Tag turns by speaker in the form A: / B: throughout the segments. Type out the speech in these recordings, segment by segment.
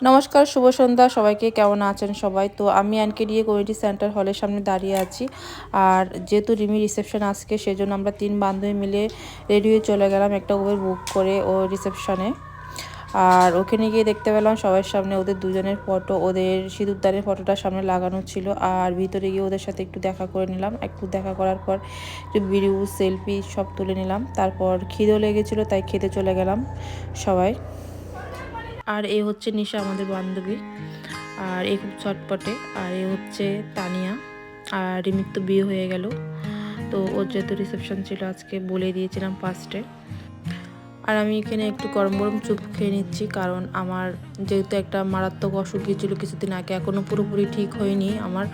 A: নমস্কার, শুভ সন্ধ্যা সবাইকে। কেমন আছেন সবাই? তো আমি আনকেডিয়ে কমিউনিটি সেন্টার হলের সামনে দাঁড়িয়ে আছি। আর যেহেতু রিমি রিসেপশন আজকে, সেজন্য আমরা 3 বান্ধবী মিলে রেডি হয়ে চলে গেলাম একটা উবের বুক করে ও রিসেপশনে। আর ওখানে গিয়ে দেখতে পেলাম সবার সামনে ওদের দুজনের ফটো, ওদের সিঁদুরদানের ফটোটা সামনে লাগানো ছিল। আর ভিতরে গিয়ে ওদের সাথে একটু দেখা করে নিলাম। একটু দেখা করার পর একটু ভিডিও সেলফি সব তুলে নিলাম। তারপর খিদেও লেগেছিলো, তাই খেতে চলে গেলাম সবাই। আর এ হচ্ছে নিশা, আমাদের বান্ধবী। আর এ খুব চটপটে। আর এ হচ্ছে তানিয়া। আর রিমির তো বিয়ে হয়ে গেল, তো ওর যেহেতু রিসেপশন ছিল আজকে বলে দিয়েছিলাম ফার্স্টে। আর আমি এখানে একটু গরম গরম চুপ খেয়ে নিচ্ছি, কারণ আমার যেহেতু একটা মারাত্মক অসুখ গিয়েছিলো কিছুদিন আগে, এখনও পুরোপুরি ঠিক হয়নি আমার।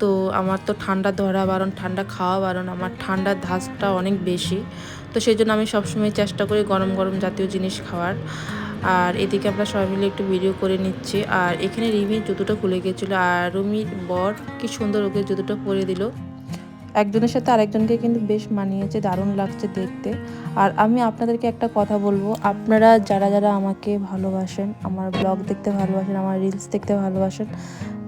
A: তো আমার তো ঠান্ডা ধরা বারণ, ঠান্ডা খাওয়া বারণ, আমার ঠান্ডার ধাঁচটা অনেক বেশি। তো সেই জন্য আমি সবসময় চেষ্টা করি গরম গরম জাতীয় জিনিস খাওয়ার। আর এদিকে আমরা সবাই মিলে একটু ভিডিও করে নিচ্ছি। আর এখানে রিমির জুতোটা খুলে গিয়েছিলো, আর রুমির বর কি সুন্দর ওকে জুতোটা পরে দিল। একজনের সাথে আরেকজনকে কিন্তু বেশ মানিয়েছে, দারুণ লাগছে দেখতে। আর আমি আপনাদেরকে একটা কথা বলবো, আপনারা যারা যারা আমাকে ভালোবাসেন, আমার ব্লগ দেখতে ভালোবাসেন, আমার রিলস দেখতে ভালোবাসেন,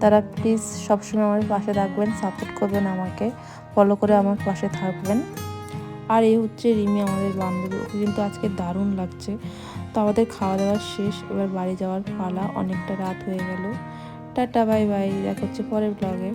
A: তারা প্লিজ সবসময় আমার পাশে থাকবেন, সাপোর্ট করবেন, আমাকে ফলো করে আমার পাশে থাকবেন। আর এই হচ্ছে রিমি, আমাদের বান্ধবী। ওকে কিন্তু আজকে দারুণ লাগছে। তো আমাদের খাওয়া দাওয়া শেষ, এবার বাড়ি যাওয়ার পালা। অনেকটা রাত হয়ে গেল। টাটা, বাই বাই, দেখা হচ্ছে পরের ব্লগে।